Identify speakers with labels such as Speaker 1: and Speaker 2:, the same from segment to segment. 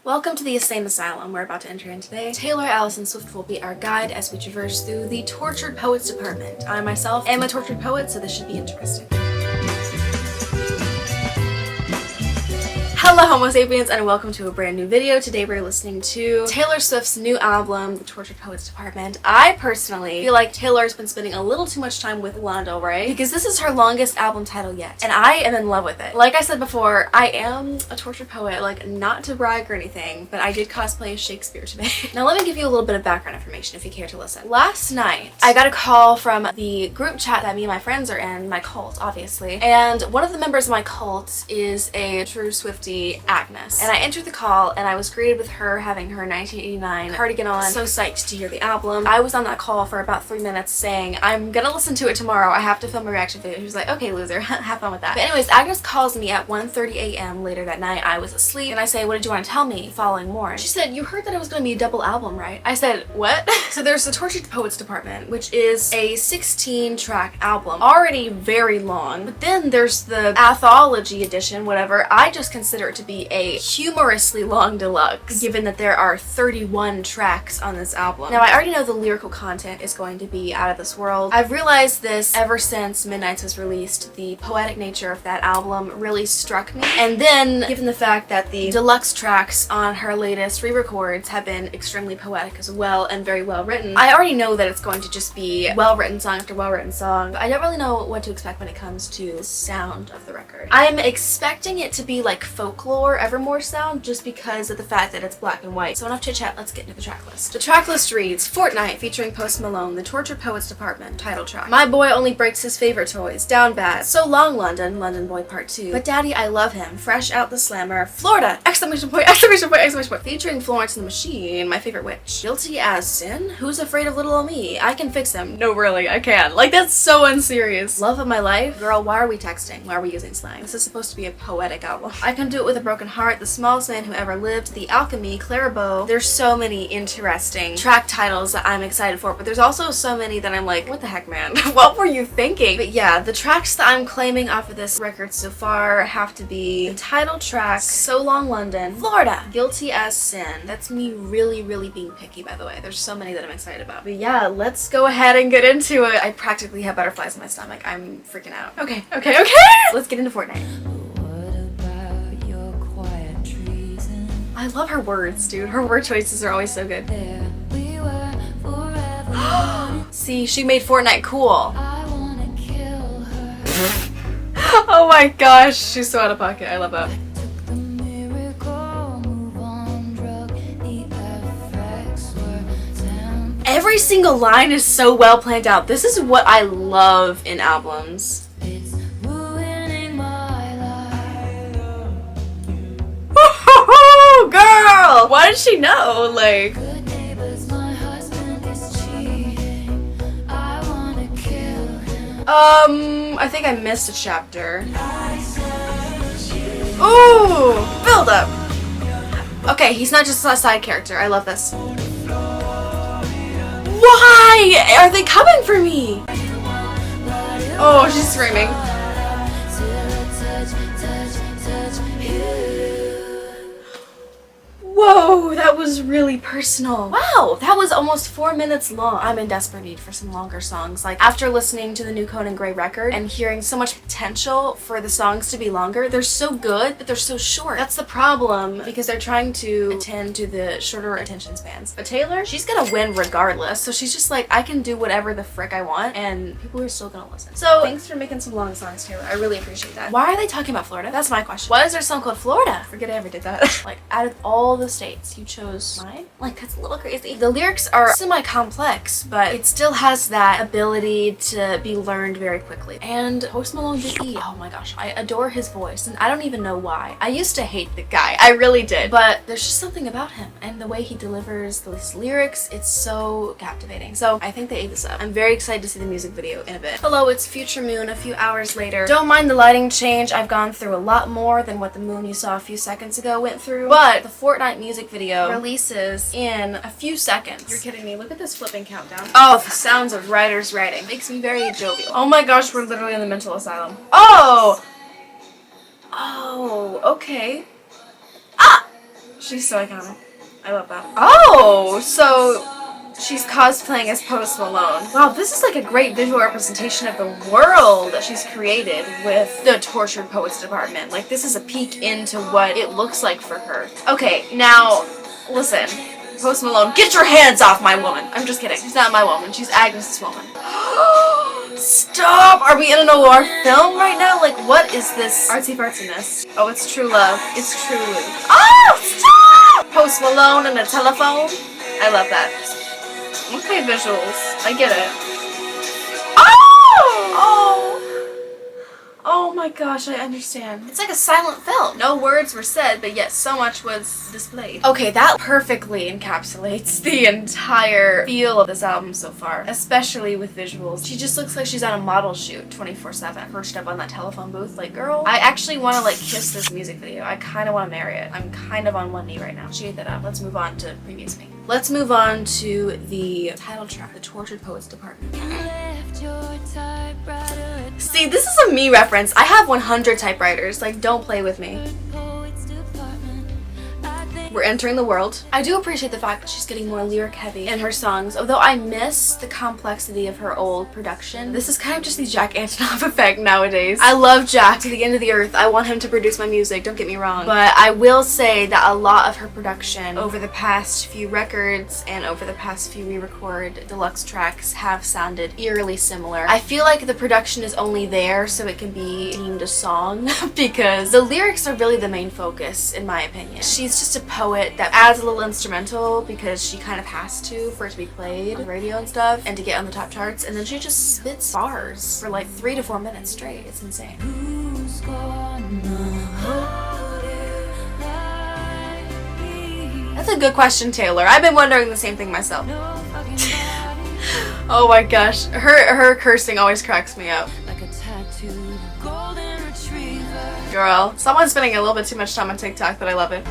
Speaker 1: Welcome to the insane asylum we're about to enter in today. Taylor Allison Swift will be our guide as we traverse through the tortured poets department. I myself am a tortured poet, so this should be interesting. Hello Homo sapiens and welcome to a brand new video. Today we're listening to Taylor Swift's new album, The Tortured Poets Department. I personally feel like Taylor's been spending a little too much time with Lana Del Rey because this is her longest album title yet, and I am in love with it. Like I said before, I am a tortured poet, like not to brag or anything, but I did cosplay as Shakespeare today. Now let me give you a little bit of background information if you care to listen. Last night, I got a call from the group chat that me and my friends are in, my cult obviously, and one of the members of my cult is a true Swiftie, Agnes. And I entered the call and I was greeted with her having her 1989 cardigan on. So psyched to hear the album. I was on that call for about 3 minutes saying, I'm gonna listen to it tomorrow. I have to film a reaction video. She was like, okay, loser, have fun with that. But anyways, Agnes calls me at 1:30 a.m. later that night. I was asleep and I say, what did you want to tell me following more? She said, you heard that it was gonna be a double album, right? I said, what? So there's the Tortured Poets Department, which is a 16-track album, already very long. But then there's the anthology edition, whatever. I just consider it to be a humorously long deluxe, given that there are 31 tracks on this album. Now I already know the lyrical content is going to be out of this world. I've realized this ever since Midnights was released. The poetic nature of that album really struck me, and then given the fact that the deluxe tracks on her latest re-records have been extremely poetic as well and very well written, I already know that it's going to just be well-written song after well-written song. But I don't really know what to expect when it comes to the sound of the record. I'm expecting it to be like folklore, Evermore sound, just because of the fact that it's black and white. So enough chit chat, let's get into the track list. The track list reads: Fortnight featuring Post Malone, The Tortured Poets Department, title track. My Boy Only Breaks His Favorite Toys, Down Bad. So Long London, London Boy Part 2. But Daddy I Love Him, Fresh Out the Slammer, Florida, exclamation point, exclamation point, exclamation point. Featuring Florence and the Machine, My Favorite Witch. Guilty as Sin, Who's Afraid of Little Ol' Me, I Can Fix Him. No really, I can. Like that's so unserious. Love of My Life, Girl Why Are We Texting, Why Are We Using Slang? This is supposed to be a poetic album. I Can Do It With a Broken Heart, The Smallest Man Who Ever Lived, The Alchemy, Clara Bow. There's so many interesting track titles that I'm excited for, but there's also so many that I'm like, what the heck, man? What were you thinking? But yeah, the tracks that I'm claiming off of this record so far have to be the title track, So Long London, Florida, Guilty as Sin. That's me really being picky, by the way. There's so many that I'm excited about. But yeah, let's go ahead and get into it. I practically have butterflies in my stomach. I'm freaking out. Okay. Let's get into Fortnite. I love her words, dude. Her word choices are always so good. There we were forever. See, she made Fortnite cool. I wanna kill her. Oh my gosh, she's so out of pocket. I love that. Every single line is so well planned out. This is what I love in albums. Girl! Why did she know? Like... I think I missed a chapter. Ooh! Build up! Okay, he's not just a side character. I love this. Why are they coming for me? Oh, she's screaming. Whoa, that was really personal. Wow, that was almost 4 minutes long. I'm in desperate need for some longer songs. Like, after listening to the new Conan Gray record and hearing so much potential for the songs to be longer, they're so good, but they're so short. That's the problem, because they're trying to attend to the shorter attention spans. But Taylor, she's gonna win regardless, so she's just like, I can do whatever the frick I want, and people are still gonna listen. So, thanks for making some long songs, Taylor. I really appreciate that. Why are they talking about Florida? That's my question. Why is there a song called Florida? Forget I ever did that. Like, out of all the states, you chose mine? Like, that's a little crazy. The lyrics are semi-complex, but it still has that ability to be learned very quickly. And Post Malone D.E. Oh my gosh, I adore his voice, and I don't even know why. I used to hate the guy, I really did, but there's just something about him, and the way he delivers those lyrics, it's so captivating. So I think they ate this up. I'm very excited to see the music video in a bit. Hello, it's Future Moon a few hours later. Don't mind the lighting change. I've gone through a lot more than what the moon you saw a few seconds ago went through, but the Fortnite music video releases in a few seconds. You're kidding me. Look at this flipping countdown. Oh, the sounds of writers writing. Makes me very jovial. Oh my gosh, we're literally in the mental asylum. Oh! Oh, okay. Ah! She's so iconic. I love that. Oh, so she's cosplaying as Post Malone. Wow, this is like a great visual representation of the world that she's created with the Tortured Poets department. Like, this is a peek into what it looks like for her. Okay, now, listen. Post Malone, get your hands off my woman. I'm just kidding. She's not my woman. She's Agnes's woman. Stop! Are we in a noir film right now? Like, what is this artsy fartsiness? Oh, it's true love. It's truly. Oh, stop! Post Malone and a telephone. I love that. Okay, visuals. I get it. Oh! Oh! Oh my gosh, I understand. It's like a silent film. No words were said, but yet so much was displayed. Okay, that perfectly encapsulates the entire feel of this album so far, especially with visuals. She just looks like she's on a model shoot 24/7, perched up on that telephone booth. Like, girl, I actually want to like kiss this music video. I kind of want to marry it. I'm kind of on one knee right now. She ate that up. Let's move on to previous me. Let's move on to the title track, The Tortured Poets Department. See, this is a me reference. I have 100 typewriters. Like, don't play with me. We're entering the world. I do appreciate the fact that she's getting more lyric heavy in her songs, although I miss the complexity of her old production. This is kind of just the Jack Antonoff effect nowadays. I love Jack to the end of the earth. I want him to produce my music, don't get me wrong. But I will say that a lot of her production over the past few records and over the past few re-record deluxe tracks have sounded eerily similar. I feel like the production is only there so it can be deemed a song because the lyrics are really the main focus, in my opinion. She's just a poet that adds a little instrumental because she kind of has to for it to be played on the radio and stuff and to get on the top charts, and then she just spits bars for like 3 to 4 minutes straight. It's insane. That's a good question, Taylor. I've been wondering the same thing myself. Oh my gosh, her cursing always cracks me up. Girl, someone's spending a little bit too much time on TikTok, but I love it.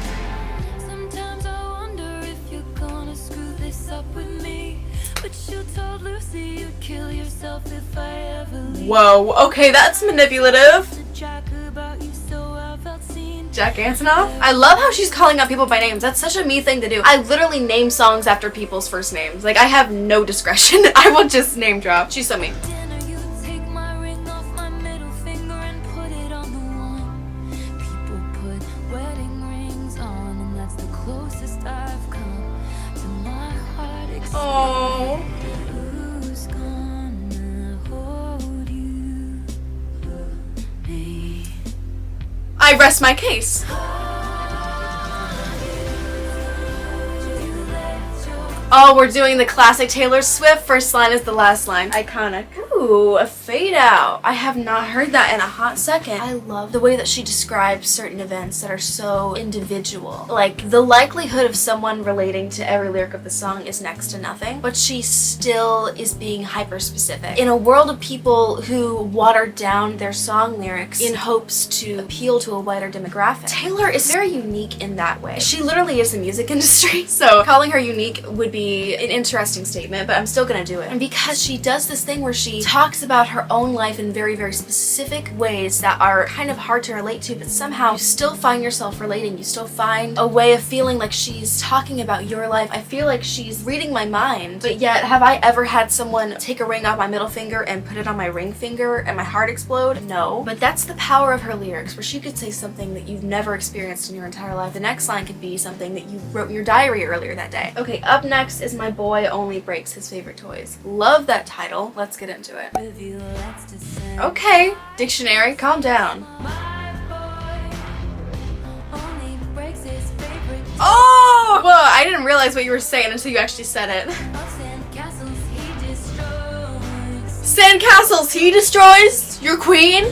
Speaker 1: Whoa, okay, that's manipulative. Jack Antonoff? I love how she's calling out people by names. That's such a me thing to do. I literally name songs after people's first names. Like, I have no discretion. I will just name drop. She's so mean. Oh. I rest my case. Oh, we're doing the classic Taylor Swift. First line is the last line. Iconic. Ooh, a fade out. I have not heard that in a hot second. I love the way that she describes certain events that are so individual. Like, the likelihood of someone relating to every lyric of the song is next to nothing, but she still is being hyper specific. In a world of people who watered down their song lyrics in hopes to appeal to a wider demographic, Taylor is very unique in that way. She literally is the music industry, so calling her unique would be an interesting statement, but I'm still gonna do it. And because she does this thing where she talks about her own life in very, very specific ways that are kind of hard to relate to, but somehow you still find yourself relating. You still find a way of feeling like she's talking about your life. I feel like she's reading my mind, but yet have I ever had someone take a ring off my middle finger and put it on my ring finger and my heart explode? No. But that's the power of her lyrics, where she could say something that you've never experienced in your entire life. The next line could be something that you wrote in your diary earlier that day. Okay, up next is My Boy Only Breaks His Favorite Toys. Love that title. Let's get into it. Okay, dictionary, calm down. Oh! Whoa, I didn't realize what you were saying until you actually said it. Sandcastles he destroys? Your queen?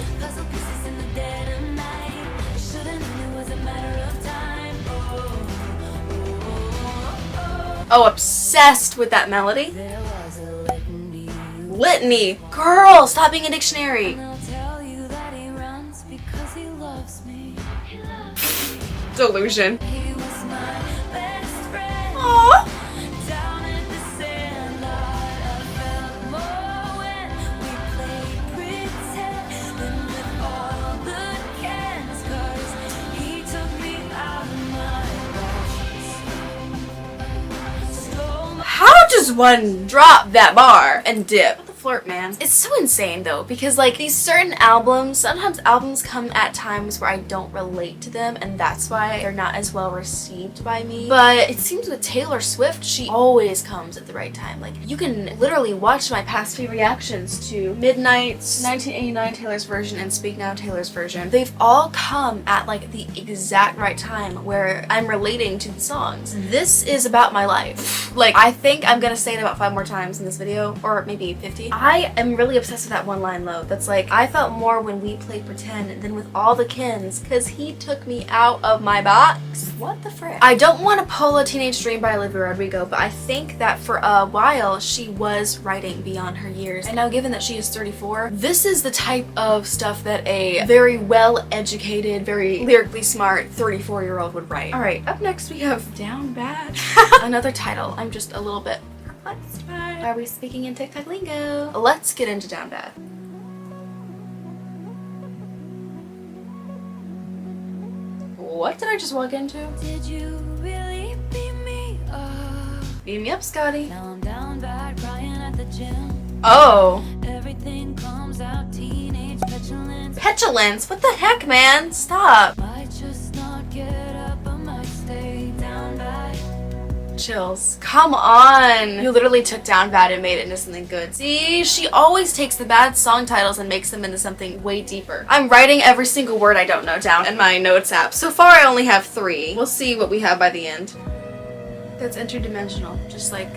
Speaker 1: Oh, obsessed with that melody. Litany. Girl, stop being a dictionary. Delusion. Aww. just one drop that bar and dip. What the flirt, man. It's so insane though, because like these certain albums, sometimes albums come at times where I don't relate to them, and that's why they're not as well received by me. But it seems with Taylor Swift, she always comes at the right time. Like you can literally watch my past few reactions to Midnight's 1989 Taylor's version and Speak Now Taylor's version. They've all come at like the exact right time where I'm relating to the songs. This is about my life. Like I think I'm gonna say it about 5 more times in this video, or maybe 50. I am really obsessed with that one line though. That's like, I felt more when we played pretend than with all the Kens, cause he took me out of my box. What the frick? I don't want to pull a Teenage Dream by Olivia Rodrigo, but I think that for a while she was writing beyond her years. And now given that she is 34, this is the type of stuff that a very well-educated, very lyrically smart 34-year-old would write. Alright, up next we have Down Bad. Another title I'm just a little bit perplexed by. Are we speaking in TikTok lingo? Let's get into Down Bad. What did I just walk into?
Speaker 2: Did you really beat me up?
Speaker 1: Beat me up, Scotty.
Speaker 2: Now I'm down bad, crying at the gym.
Speaker 1: Oh.
Speaker 2: Everything comes out, teenage petulance.
Speaker 1: Petulance? What the heck, man? Stop.
Speaker 2: Might just not get up, I might stay down bad.
Speaker 1: Chills. Come on. You literally took Down Bad and made it into something good. See, she always takes the bad song titles and makes them into something way deeper. I'm writing every single word I don't know down in my notes app. So far I only have 3. We'll see what we have by the end. That's interdimensional, just like...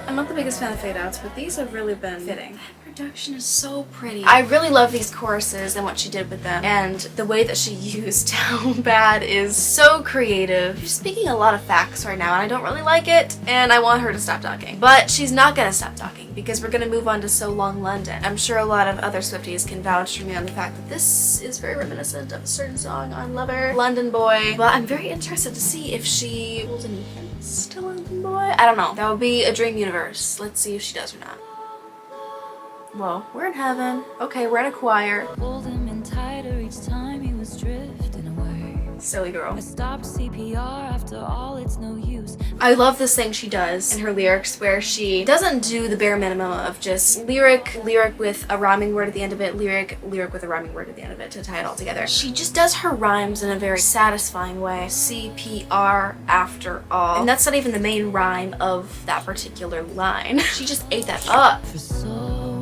Speaker 1: I'm not the biggest fan of fade outs, but these have really been fitting. That production is so pretty. I really love these choruses and what she did with them, and the way that she used Down Bad is so creative. She's speaking a lot of facts right now, and I don't really like it, and I want her to stop talking. But she's not gonna stop talking, because we're gonna move on to So Long London. I'm sure a lot of other Swifties can vouch for me on the fact that this is very reminiscent of a certain song on Lover, London Boy. But I'm very interested to see if she holds any hints to London Boy. I don't know. That would be a dream universe. Let's see if she does or not. Whoa, we're in heaven. Okay, we're in a choir.
Speaker 2: Pulled him in tighter each time he was drifting away.
Speaker 1: Silly girl.
Speaker 2: I stopped CPR after all, it's no use.
Speaker 1: I love this thing she does in her lyrics where she doesn't do the bare minimum of just lyric with a rhyming word at the end of it, lyric with a rhyming word at the end of it to tie it all together. She just does her rhymes in a very satisfying way. CPR after all. And that's not even the main rhyme of that particular line. She just ate that up.
Speaker 2: For so long,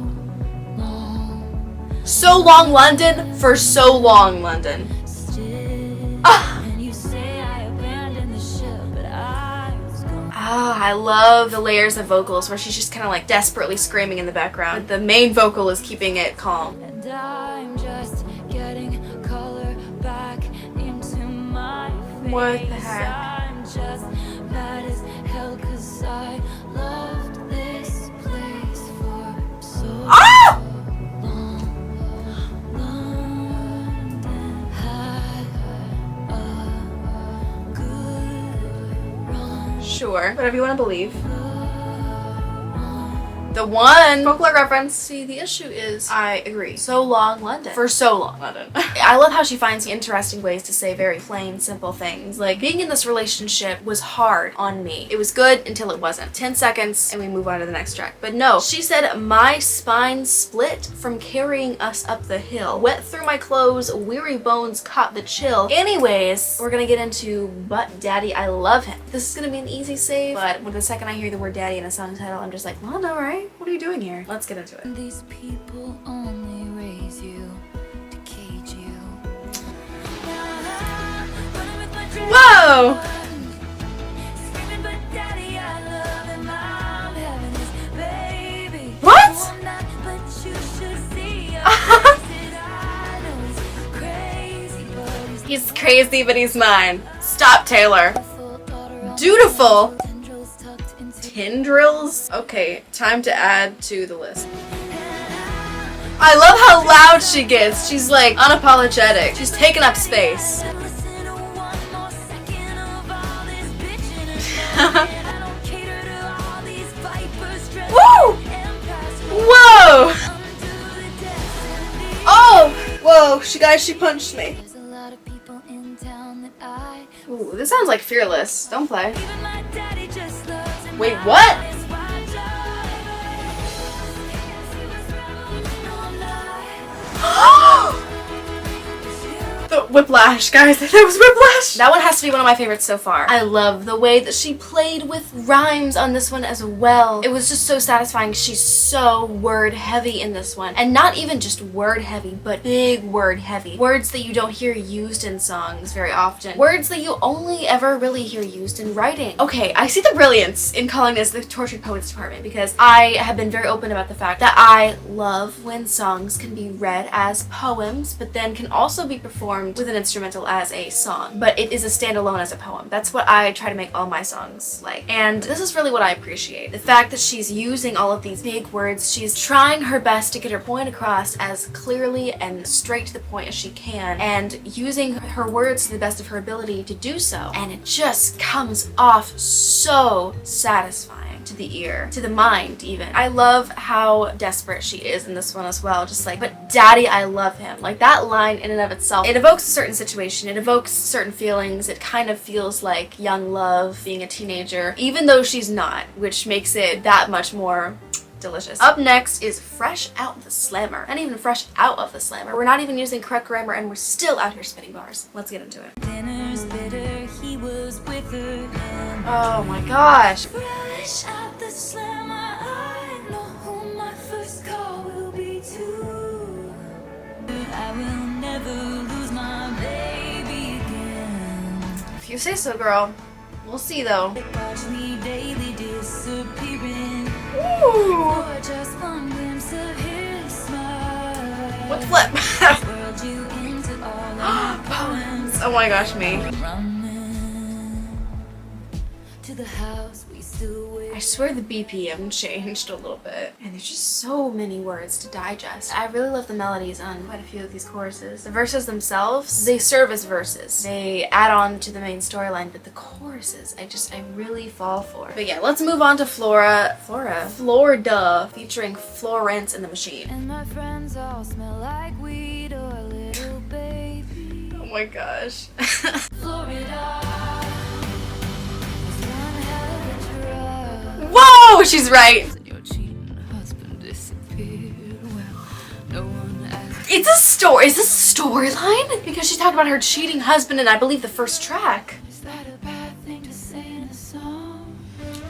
Speaker 1: So Long London for So Long London.
Speaker 2: still.
Speaker 1: Ah!
Speaker 2: And you say I abandoned the ship, but I was gone.
Speaker 1: Ah, I love the layers of vocals where she's just kind of like desperately screaming in the background. The main vocal is keeping it calm.
Speaker 2: And I'm just getting color back into my face.
Speaker 1: What the heck?
Speaker 2: I'm just mad as hell 'cause I loved this place for so
Speaker 1: Ah!
Speaker 2: long. London had a good run.
Speaker 1: Sure, whatever you want to believe. The one folklore reference. See, the issue is, I agree. So Long London. For So Long London. I love how she finds interesting ways to say very plain, simple things. Like, being in this relationship was hard on me. It was good until it wasn't. 10 seconds and we move on to the next track. But no, she said, my spine split from carrying us up the hill. Wet through my clothes, weary bones caught the chill. Anyways, we're gonna get into But Daddy, I Love Him. This is gonna be an easy save, but when the second I hear the word daddy in a song title, I'm just like, well, no, right? What are you doing here? Let's get into it.
Speaker 2: These people only raise you to cage you.
Speaker 1: Whoa!
Speaker 2: Screaming, but daddy, I love him. I'm having this baby.
Speaker 1: What?
Speaker 2: I'm not, but you should see. I know he's crazy, but
Speaker 1: He's crazy, but he's mine. Stop, Taylor.
Speaker 2: full daughter of
Speaker 1: Dutiful.
Speaker 2: tendrils tucked into.
Speaker 1: Tendrils? Okay, time to add to the list. I love how loud she gets. She's like unapologetic. She's taking up space.
Speaker 2: Listen to one more second of all this bitching and fighting. I don't cater to all these vipers dressed
Speaker 1: Woo!
Speaker 2: and past
Speaker 1: Whoa!
Speaker 2: undo the destiny.
Speaker 1: Oh! Whoa, she punched me.
Speaker 2: There's a lot of people in town that I
Speaker 1: Ooh, this sounds like Fearless. Don't play.
Speaker 2: even my daddy just
Speaker 1: Wait, what? The whiplash, guys. That was whiplash. That one has to be one of my favorites so far. I love the way that she played with rhymes on this one as well. It was just so satisfying. She's so word heavy in this one. And not even just word heavy, but big word heavy. Words that you don't hear used in songs very often. Words that you only ever really hear used in writing. Okay, I see the brilliance in calling this the Tortured Poets Department because I have been very open about the fact that I love when songs can be read as poems, but then can also be performed with an instrumental as a song, but it is a standalone as a poem. That's what I try to make all my songs like. And this is really what I appreciate. The fact that she's using all of these big words, she's trying her best to get her point across as clearly and straight to the point as she can, and using her words to the best of her ability to do so. And it just comes off so satisfying to the ear, to the mind even. I love how desperate she is in this one as well. Just like, but daddy, I love him. Like that line in and of itself, it evokes a certain situation, it evokes certain feelings. It kind of feels like young love, being a teenager, even though she's not, which makes it that much more delicious. Up next is Fresh Out the Slammer. Not even fresh out of the slammer. We're not even using correct grammar and we're still out here spitting bars. Let's get into it.
Speaker 2: Dinner's bitter, he was with her and
Speaker 1: Oh my gosh.
Speaker 2: fresh out the slammer, I know who my first call will be too. I will never lose my baby again.
Speaker 1: If you say so, girl. We'll see though.
Speaker 2: They watch me daily disappearing.
Speaker 1: Ooh.
Speaker 2: For just one glimpse of his smile.
Speaker 1: What flip?
Speaker 2: Whirled you into all of my poems.
Speaker 1: Oh my gosh, me.
Speaker 2: Running to the house we still wait.
Speaker 1: I swear the BPM changed a little bit. And there's just so many words to digest. I really love the melodies on quite a few of these choruses. The verses themselves, they serve as verses. They add on to the main storyline, but the choruses, I really fall for. But yeah, let's move on to Florida, featuring Florence and the Machine.
Speaker 2: And my friends all smell like weed or a little baby.
Speaker 1: Oh my gosh.
Speaker 2: Florida was one hell of a drug.
Speaker 1: Whoa, she's right.
Speaker 2: And your cheating husband disappeared. Well, no one asked.
Speaker 1: It's a story. Is this a storyline? Because she talked about her cheating husband in, I believe, the first track.
Speaker 2: Is that a bad thing to say in a song?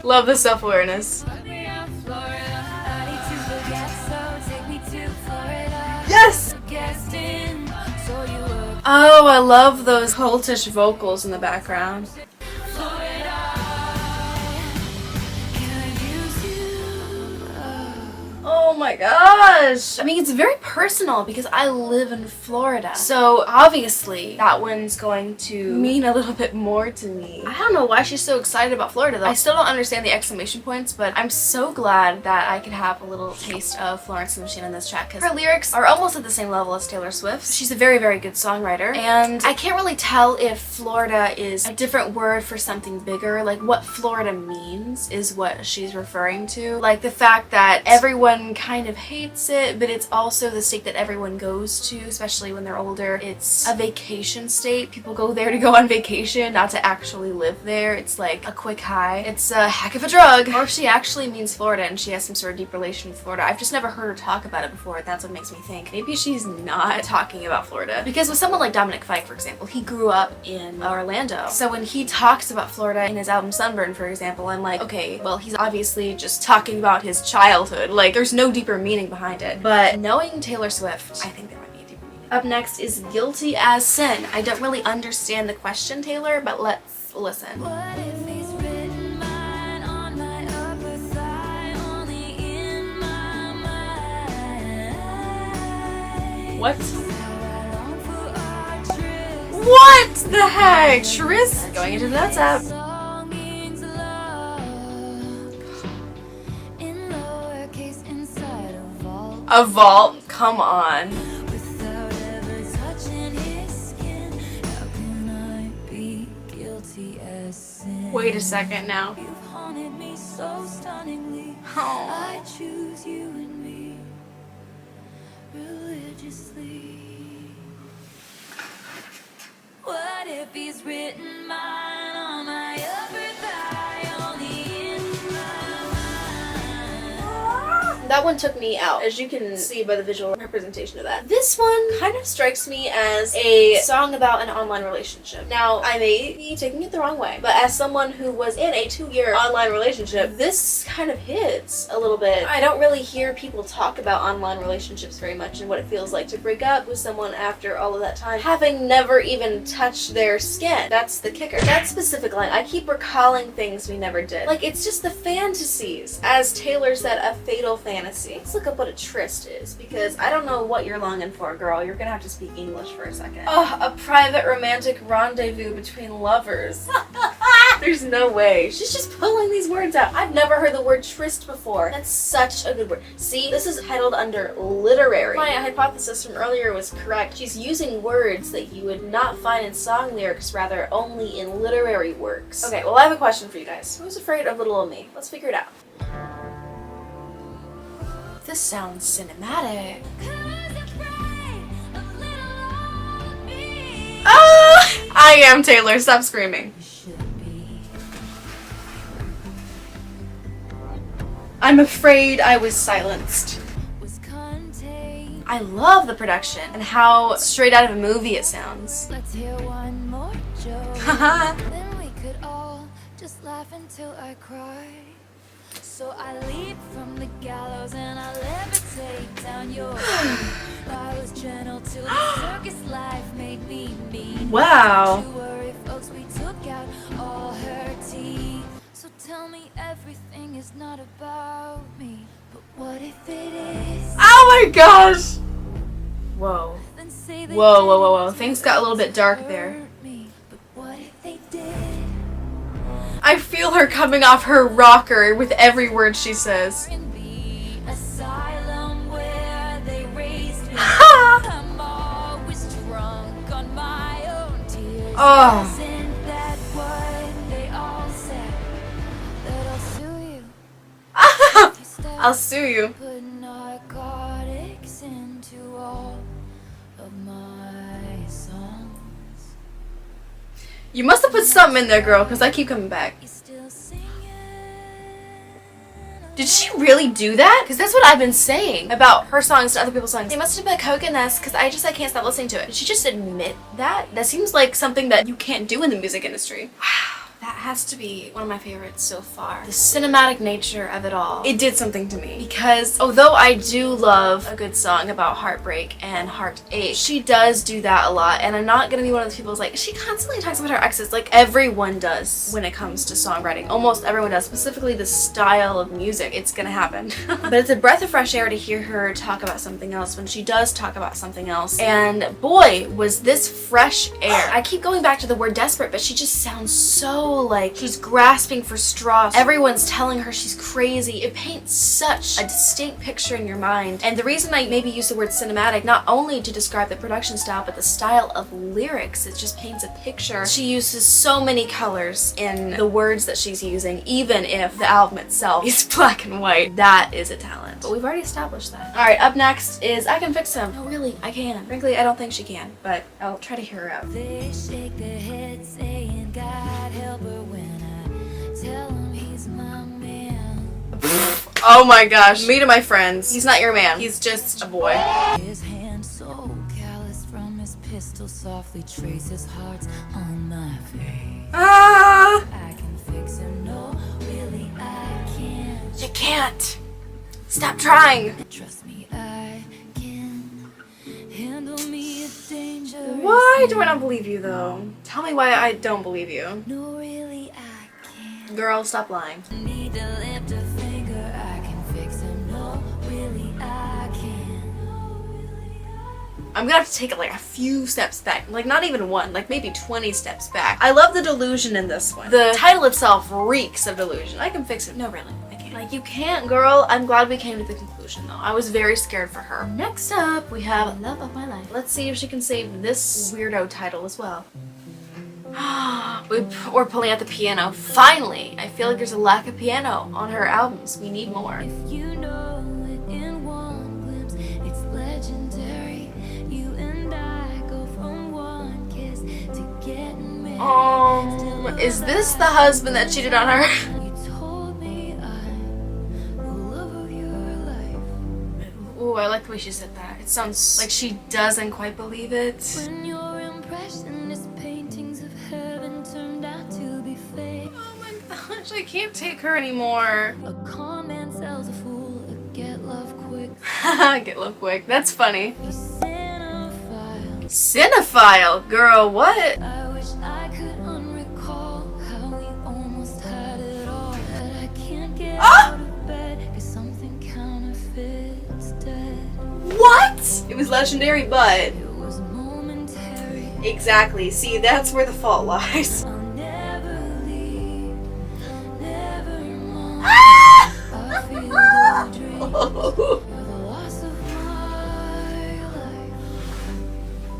Speaker 1: Love the self-awareness.
Speaker 2: Let me out, Florida. I need to forget, so take me to Florida.
Speaker 1: Yes!
Speaker 2: Guessed in, so you were
Speaker 1: Oh, I love those cultish vocals in the background.
Speaker 2: Florida. Can I use you?
Speaker 1: Oh my gosh. I mean, it's very personal because I live in Florida. So obviously that one's going to mean a little bit more to me. I don't know why she's so excited about Florida though. I still don't understand the exclamation points, but I'm so glad that I could have a little taste of Florence and the Machine in this track because her lyrics are almost at the same level as Taylor Swift's. She's a very, very good songwriter, and I can't really tell if Florida is a different word for something bigger. Like what Florida means is what she's referring to. Like the fact that everyone kind of hates it, but it's also the state that everyone goes to, especially when they're older. It's a vacation state. People go there to go on vacation, not to actually live there. It's like a quick high. It's a heck of a drug. Or if she actually means Florida and she has some sort of deep relation with Florida. I've just never heard her talk about it before. That's what makes me think maybe she's not talking about Florida. Because with someone like Dominic Fike, for example, he grew up in Orlando. So when he talks about Florida in his album Sunburn, for example, I'm like, okay, well, he's obviously just talking about his childhood. Like, there's no deeper meaning behind it. But knowing Taylor Swift, I think there might be a deeper meaning. Up next is Guilty as Sin. I don't really understand the question, Taylor, but let's listen.
Speaker 2: What if he's written mine on my upper thigh, only in my mind?
Speaker 1: What?
Speaker 2: How I long for our tryst.
Speaker 1: What the heck? Tris? Going into the notes app.
Speaker 2: Song means love. In lowercase inside a vault.
Speaker 1: A vault? Come on.
Speaker 2: Without ever touching his skin. How can I be guilty as sin?
Speaker 1: Wait a second now.
Speaker 2: You've haunted me so stunningly.
Speaker 1: Oh.
Speaker 2: I choose you and me religiously. What if he's written mine on my upper thigh, only in my
Speaker 1: That one took me out, as you can see by the visual representation of that. This one kind of strikes me as a song about an online relationship. Now, I may be taking it the wrong way, but as someone who was in a 2-year online relationship, this kind of hits a little bit. I don't really hear people talk about online relationships very much and what it feels like to break up with someone after all of that time, having never even touched their skin. That's the kicker. That specific line, I keep recalling things we never did. Like, it's just the fantasies. As Taylor said, a fatal fantasy. Let's look up what a tryst is, because I don't know what you're longing for, girl. You're gonna have to speak English for a second. Oh, a private romantic rendezvous between lovers. There's no way. She's just pulling these words out. I've never heard the word tryst before. That's such a good word. See, this is titled under literary. My hypothesis from earlier was correct. She's using words that you would not find in song lyrics, rather only in literary works. Okay, well, I have a question for you guys. Who's afraid of little old me? Let's figure it out. This sounds cinematic. Oh, I am Taylor. Stop screaming. I'm afraid I was silenced. I love the production and how straight out of a movie it sounds.
Speaker 2: Let's hear one more joke. Then we could all just laugh until I cry. So I leap from the gallows and I levitate down your I was gentle till the circus life made me mean.
Speaker 1: Wow.
Speaker 2: Don't you worry, folks, we took out all her teeth. So tell me everything is not about me. But what if it is?
Speaker 1: Oh my gosh! Whoa.
Speaker 2: Then say they
Speaker 1: Whoa, whoa, whoa, whoa.
Speaker 2: didn't
Speaker 1: Things got a little bit dark there.
Speaker 2: hurt me. But what if they did?
Speaker 1: I feel her coming off her rocker with every word she says.
Speaker 2: In the asylum where they raised me. I'm always drunk on my own tears.
Speaker 1: Oh.
Speaker 2: Isn't that what they all said? That I'll sue you. If you step
Speaker 1: I'll sue you.
Speaker 2: Put narcotics into all of my songs.
Speaker 1: You must have put something in there, girl, because I keep coming back.
Speaker 2: You still singing.
Speaker 1: Did she really do that? Because that's what I've been saying about her songs to other people's songs. They must have been coking this because I can't stop listening to it. Did she just admit that? That seems like something that you can't do in the music industry. Wow. That has to be one of my favorites so far. The cinematic nature of it all. It did something to me. Because although I do love a good song about heartbreak and heartache, she does do that a lot. And I'm not gonna be one of those people who's like, she constantly talks about her exes. Like everyone does when it comes to songwriting. Almost everyone does. Specifically the style of music. It's gonna happen. But it's a breath of fresh air to hear her talk about something else when she does talk about something else. And boy, was this fresh air. I keep going back to the word desperate, but she just sounds so like she's grasping for straws. Everyone's telling her she's crazy. It paints such a distinct picture in your mind. And the reason I maybe use the word cinematic, not only to describe the production style, but the style of lyrics, it just paints a picture. She uses so many colors in the words that she's using, even if the album itself is black and white. That is a talent. But we've already established that. Alright, up next is I Can Fix Him. No, really, I can. Frankly, I don't think she can, but I'll try to hear her out.
Speaker 2: They shake their heads saying God help her when I tell him he's my man.
Speaker 1: Oh my gosh. Me to my friends. He's not your man. He's just a boy.
Speaker 2: His hand so callous from his pistol softly traces hearts on my face.
Speaker 1: Ah!
Speaker 2: I can fix him, no, really I can't.
Speaker 1: You can't. Stop trying.
Speaker 2: Trust me, I can handle me a danger.
Speaker 1: Why do I not believe you though? Tell me why I don't believe you.
Speaker 2: No, really I can't.
Speaker 1: Girl, stop lying.
Speaker 2: Need to lift a finger, I can fix him. No, really I can.
Speaker 1: I'm gonna have to take it like a few steps back. Like not even one, like maybe 20 steps back. I love the delusion in this one. The title itself reeks of delusion. I can fix it. No, really, I can't. Like you can't, girl. I'm glad we came to the conclusion though. I was very scared for her. Next up, we have Love of My Life. Let's see if she can save this weirdo title as well. We're pulling out the piano. Finally! I feel like there's a lack of piano on her albums. We need more.
Speaker 2: If you know it in one glimpse, it's legendary. You and I go from one kiss to getting married.
Speaker 1: Is this the husband that cheated on her?
Speaker 2: You told me I'm the love of your life.
Speaker 1: Ooh, I like the way she said that. It sounds like she doesn't quite believe it.
Speaker 2: When your impressionist paintings of heaven turned out to be fake.
Speaker 1: Oh my gosh, I can't take her anymore.
Speaker 2: A con man sells a fool a get love quick.
Speaker 1: Get love quick. That's funny.
Speaker 2: You cinephile.
Speaker 1: Cinephile? Girl, what?
Speaker 2: I wish I could unrecall how we almost had it all. But I can't get out of bed cause something counterfeits dead.
Speaker 1: What? It was legendary, but...
Speaker 2: It was momentary.
Speaker 1: Exactly. See, that's where the fault lies.
Speaker 2: I'll never leave, never mind. I feel the dream. You're the loss of my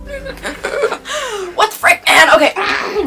Speaker 2: life.
Speaker 1: What the frick, man? Okay.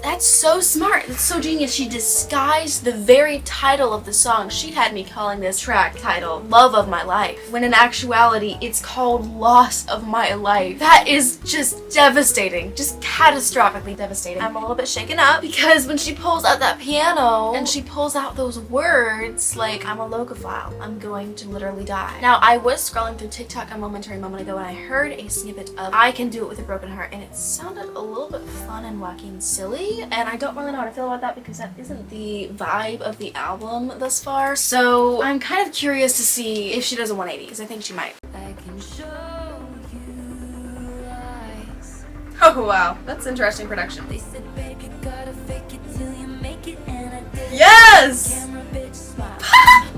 Speaker 1: That's so smart. That's so genius. She disguised the very title of the song. She had me calling this track title Love of My Life, when in actuality it's called Loss of My Life. That is just devastating. Just catastrophically devastating. I'm a little bit shaken up because when she pulls out that piano and she pulls out those words like, I'm a logophile, I'm going to literally die. Now, I was scrolling through TikTok a momentary moment ago and I heard a snippet of I Can Do It With a Broken Heart, and it sounded a little bit fun and wacky and silly, and I don't really know how to feel about that because that isn't the vibe of the album thus far. So I'm kind of curious to see if she does a 180, because I think she might.
Speaker 2: I can show you eyes.
Speaker 1: Oh wow, that's interesting production.
Speaker 2: They said, babe, you gotta fake it till you make it, and I did.
Speaker 1: Yes!
Speaker 2: Camera bitch smile.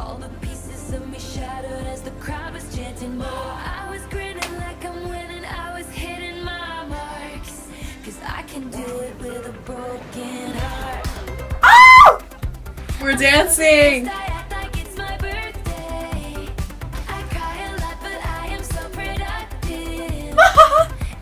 Speaker 2: All the pieces of me shattered as the crowd was chanting more. I was grinning like I'm winning. I was hitting my marks. Cause I can do it with a broken heart.
Speaker 1: Oh! We're dancing!
Speaker 2: I act like it's my birthday. I cry a lot, but I am so productive.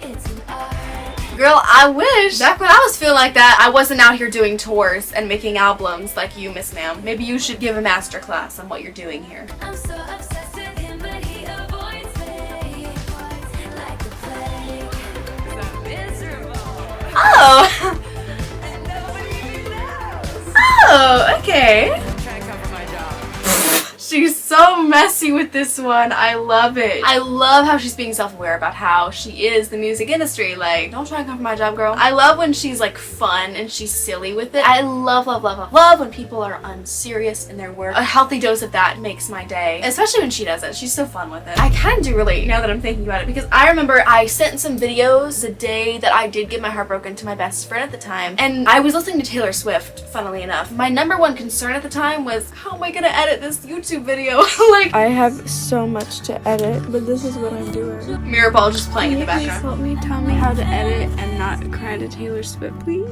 Speaker 2: It's an art.
Speaker 1: Girl, I wish back when I was feeling like that, I wasn't out here doing tours and making albums like you, Miss Ma'am. Maybe you should give a master class on what you're doing here.
Speaker 2: I'm so obsessed with him, but he avoids me like the plague. So miserable.
Speaker 1: Oh!
Speaker 2: And nobody knows.
Speaker 1: Oh, okay.
Speaker 3: I'm trying to cover my job.
Speaker 1: She's so messy with this one. I love it. I love how she's being self-aware about how she is the music industry. Like, don't try and come for my job, girl. I love when she's like fun and she's silly with it. I love, love, love, love, love when people are unserious in their work. A healthy dose of that makes my day, especially when she does it. She's so fun with it. I kind of do relate now that I'm thinking about it, because I remember I sent some videos the day that I did get my heart broken to my best friend at the time, and I was listening to Taylor Swift, funnily enough. My number one concern at the time was, how am I gonna edit this YouTube video? Like,
Speaker 4: I have so much to edit, but this is what I'm doing.
Speaker 1: mirror ball just playing in the
Speaker 4: Please
Speaker 1: background.
Speaker 4: help me, tell me how to edit and not cry to Taylor Swift, please.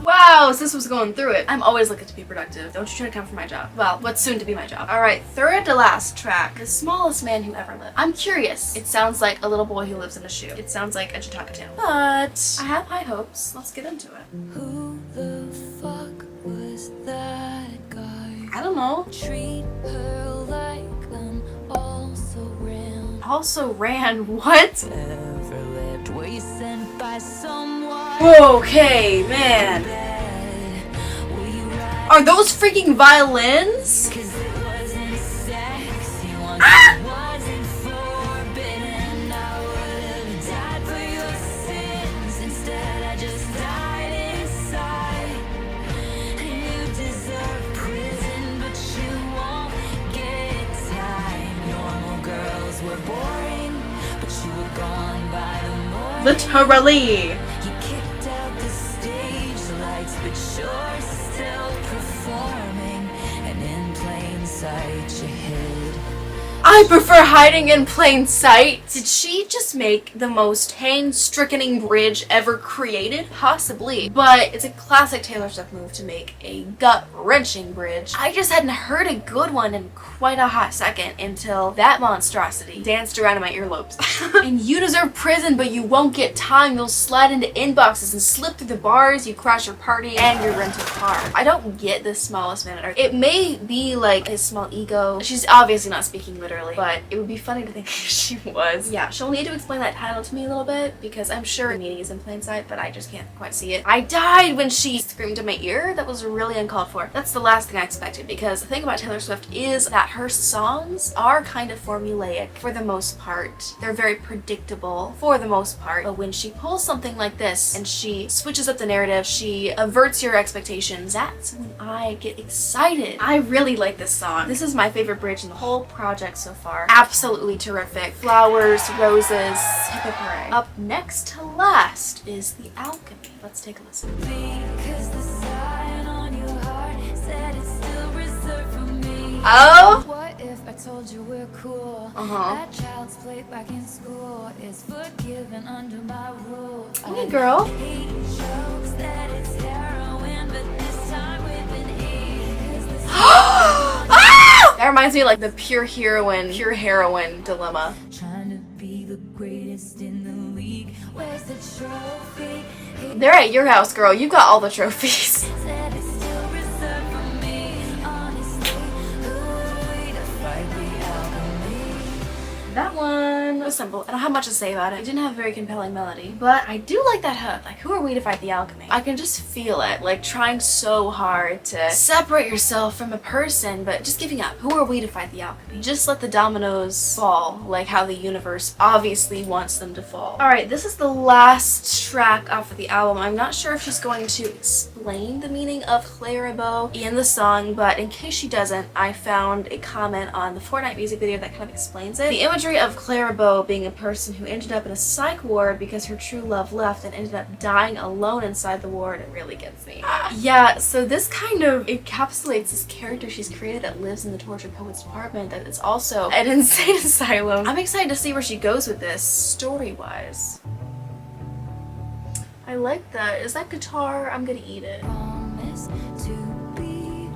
Speaker 1: Wow, sis was going through it. I'm always looking to be productive. Don't you try to come for my job. Well, what's soon to be my job. Alright, third to last track. The smallest man who ever lived. I'm curious. It sounds like a little boy who lives in a shoe. It sounds like a Chautauqua tale. But I have high hopes. Let's get into it.
Speaker 2: Who the fuck was that guy?
Speaker 1: I don't know.
Speaker 2: Treat her like an also ran.
Speaker 1: Also ran what?
Speaker 2: Ever lived? Were you sent by someone?
Speaker 1: Okay, man.
Speaker 2: Were you right?
Speaker 1: Are those freaking violins?
Speaker 2: Cause it wasn't sexy once it wasn't forbidden. I would have died for your sins. Instead I just died inside. And you deserve prison, but you won't get time. Normal girls were boring, but you were gone by the morning.
Speaker 1: Literally.
Speaker 2: You kicked out the stage lights, but you're still performing. And in plain sight you hid.
Speaker 1: I prefer hiding in plain sight. Did she just make the most pain-stricken bridge ever created? Possibly. But it's a classic Taylor Swift move to make a gut-wrenching bridge. I just hadn't heard a good one in quite a hot second until that monstrosity danced around in my earlobes. And you deserve prison, but you won't get time. You'll slide into inboxes and slip through the bars. You crash your party and your rental car. I don't get this smallest man on earth. It may be like his small ego. She's obviously not speaking literally. literally, but it would be funny to think she was. Yeah, she'll need to explain that title to me a little bit because I'm sure the meaning is in plain sight, but I just can't quite see it. I died when she screamed in my ear. That was really uncalled for. That's the last thing I expected, because the thing about Taylor Swift is that her songs are kind of formulaic for the most part. They're very predictable for the most part, but when she pulls something like this and she switches up the narrative, she averts your expectations, that's when I get excited. I really like this song. This is my favorite bridge in the whole project so far. Absolutely terrific. Flowers, roses, hip hip hooray. Up next to last is the Alchemy. Let's take a listen.
Speaker 2: Because the sign on your heart said it's still reserved for me.
Speaker 1: Oh!
Speaker 2: What if I told you we're cool? That child's play back in school is forgiven under my rules.
Speaker 1: Hey, girl.
Speaker 2: Hate jokes that it's heroin, but this time we've been
Speaker 1: That reminds me of like the pure heroine dilemma.
Speaker 2: trying to be the greatest in the league. Where's the trophy?
Speaker 1: They're at your house, girl. You got all the trophies.
Speaker 2: Said it's still reserved for me. Honestly, who are we to fight the alchemy?
Speaker 1: That one was simple. I don't have much to say about it. It didn't have a very compelling melody, but I do like that hook. Like, who are we to fight the alchemy? I can just feel it, like trying so hard to separate yourself from a person, but just giving up. Who are we to fight the alchemy? Just let the dominoes fall, like how the universe obviously wants them to fall. All right, this is the last track off of the album. I'm not sure if she's going to explain the meaning of Clara Bow in the song, but in case she doesn't, I found a comment on the Fortnight music video that kind of explains it. The imagery of Clara Bow being a person who ended up in a psych ward because her true love left and ended up dying alone inside the ward, it really gets me. Yeah, so this kind of encapsulates this character she's created that lives in the tortured poets department that is also an insane asylum. I'm excited to see where she goes with this story-wise. I like that. Is that guitar? I'm gonna eat it.
Speaker 2: Promise to be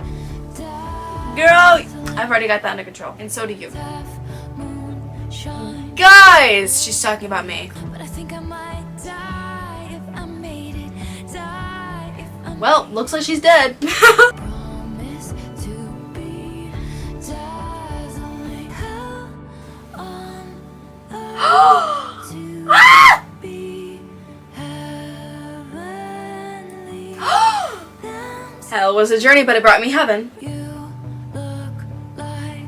Speaker 1: Girl! I've already got that under control, and so do you.
Speaker 2: moonshine.
Speaker 1: Guys! She's talking about me.
Speaker 2: But I think I might die if I made it. Die if I
Speaker 1: Well, looks like she's dead.
Speaker 2: promise to be dazzling. Hell on earth to be heavenly.
Speaker 1: Hell was a journey, but it brought me heaven.
Speaker 2: You look like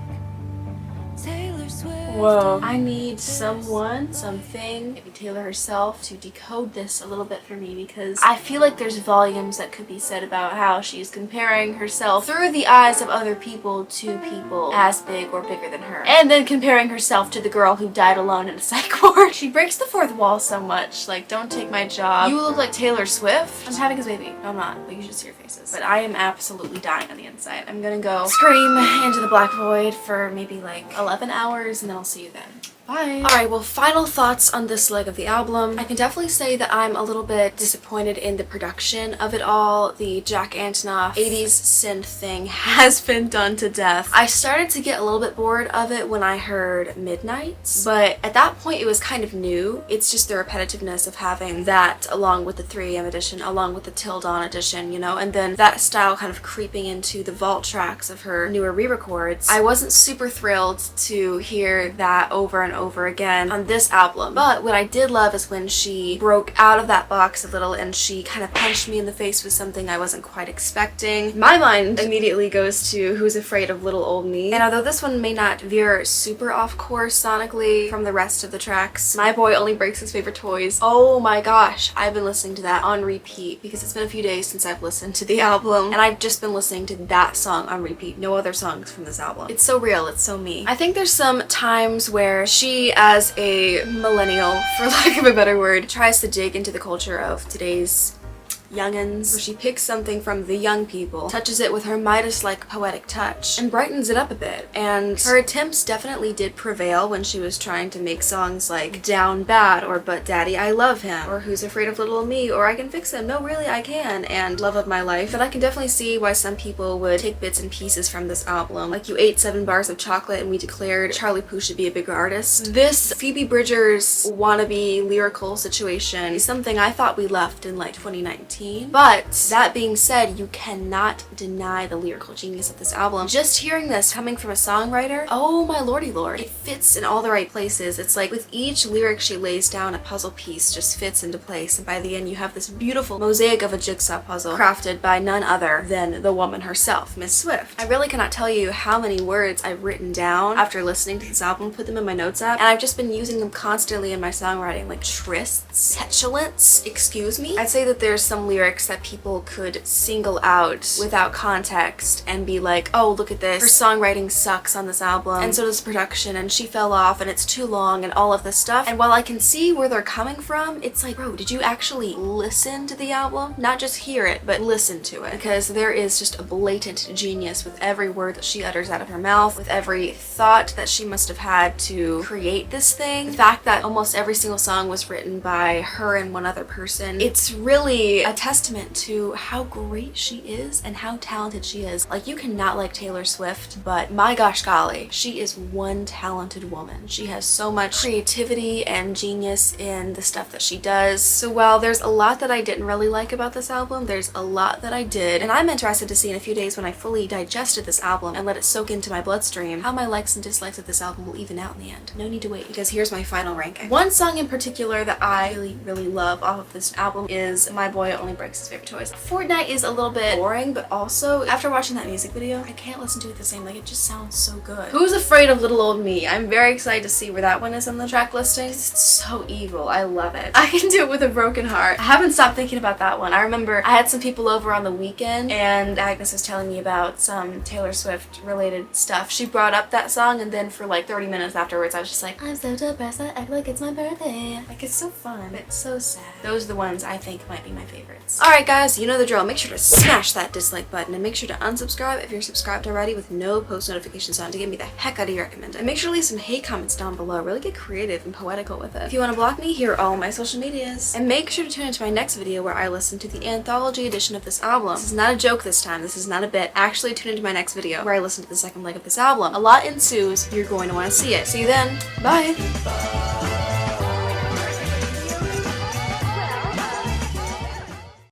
Speaker 2: Taylor Swift.
Speaker 1: Whoa. I need someone, something, maybe Taylor herself, to decode this a little bit for me, because I feel like there's volumes that could be said about how she's comparing herself through the eyes of other people to people as big or bigger than her. And then comparing herself to the girl who died alone in a psych ward. She breaks the fourth wall so much. Like, don't take my job. You look like Taylor Swift. I'm having his baby. No, I'm not, but you should see your faces. But I am absolutely dying on the inside. I'm gonna go scream into the black void for maybe like 11 hours, and then I'll see you then. Bye. Alright, well, final thoughts on this leg of the album. I can definitely say that I'm a little bit disappointed in the production of it all. The Jack Antonoff 80s synth thing has been done to death. I started to get a little bit bored of it when I heard Midnights, but at that point it was kind of new. It's just the repetitiveness of having that along with the 3 AM edition, along with the Till Dawn edition, you know, and then that style kind of creeping into the vault tracks of her newer re-records. I wasn't super thrilled to hear that over and over again on this album, but what I did love is when she broke out of that box a little and she kind of punched me in the face with something I wasn't quite expecting. My mind immediately goes to Who's Afraid of Little Old Me, and although this one may not veer super off course sonically from the rest of the tracks, My Boy Only Breaks His Favorite Toys, oh my gosh, I've been listening to that on repeat because it's been a few days since I've listened to the album, and I've just been listening to that song on repeat, no other songs from this album. It's so real, it's so me. I think there's some times where she, as a millennial, for lack of a better word, tries to dig into the culture of today's youngins, where she picks something from the young people, touches it with her Midas-like poetic touch, and brightens it up a bit. And her attempts definitely did prevail when she was trying to make songs like Down Bad, or But Daddy I Love Him, or Who's Afraid of Little Me, or I Can Fix Him, No Really I Can, and Love of My Life. But I can definitely see why some people would take bits and pieces from this album. Like, you ate 7 bars of chocolate and we declared Charlie Puth should be a bigger artist. This Phoebe Bridgers wannabe lyrical situation is something I thought we left in like 2019. 2015. But that being said, you cannot deny the lyrical genius of this album. Just hearing this coming from a songwriter, oh my lordy lord, it fits in all the right places. It's like with each lyric she lays down, a puzzle piece just fits into place, and by the end you have this beautiful mosaic of a jigsaw puzzle crafted by none other than the woman herself, Miss Swift. I really cannot tell you how many words I've written down after listening to this album, put them in my notes app, and I've just been using them constantly in my songwriting, like trysts, petulance, excuse me. I'd say that there's some lyrics that people could single out without context and be like, oh, look at this, her songwriting sucks on this album, and so does production, and she fell off, and it's too long, and all of this stuff. And while I can see where they're coming from, it's like, bro, did you actually listen to the album? Not just hear it, but listen to it. Because there is just a blatant genius with every word that she utters out of her mouth, with every thought that she must have had to create this thing. The fact that almost every single song was written by her and one other person, it's really a testament to how great she is and how talented she is. Like, you cannot like Taylor Swift, but my gosh golly, she is one talented woman. She has so much creativity and genius in the stuff that she does. So while there's a lot that I didn't really like about this album, there's a lot that I did, and I'm interested to see in a few days when I fully digested this album and let it soak into my bloodstream how my likes and dislikes of this album will even out in the end. No need to wait, because here's my final ranking. One song in particular that I really love off of this album is My Boy Only Breaks His Favorite Toys. Fortnight is a little bit boring, but also after watching that music video, I can't listen to it the same. Like, it just sounds so good. Who's Afraid of Little Old Me? I'm very excited to see where that one is on the track listing. It's so evil. I love it. I can do it with a broken heart. I haven't stopped thinking about that one. I remember I had some people over on the weekend, and Agnes was telling me about some Taylor Swift related stuff. She brought up that song, and then for like 30 minutes afterwards I was just like, I'm so depressed, I act like it's my birthday. Like, it's so fun, it's so sad. Those are the ones I think might be my favorites. Alright guys, you know the drill. Make sure to smash that dislike button, and make sure to unsubscribe if you're subscribed already with no post notifications on to get me the heck out of your recommend. And make sure to leave some hate comments down below. Really get creative and poetical with it. If you want to block me, here are all my social medias. And make sure to tune into my next video where I listen to the anthology edition of this album. This is not a joke this time. This is not a bit. Actually tune into my next video where I listen to the second leg of this album. A lot ensues. You're going to want to see it. See you then. Bye!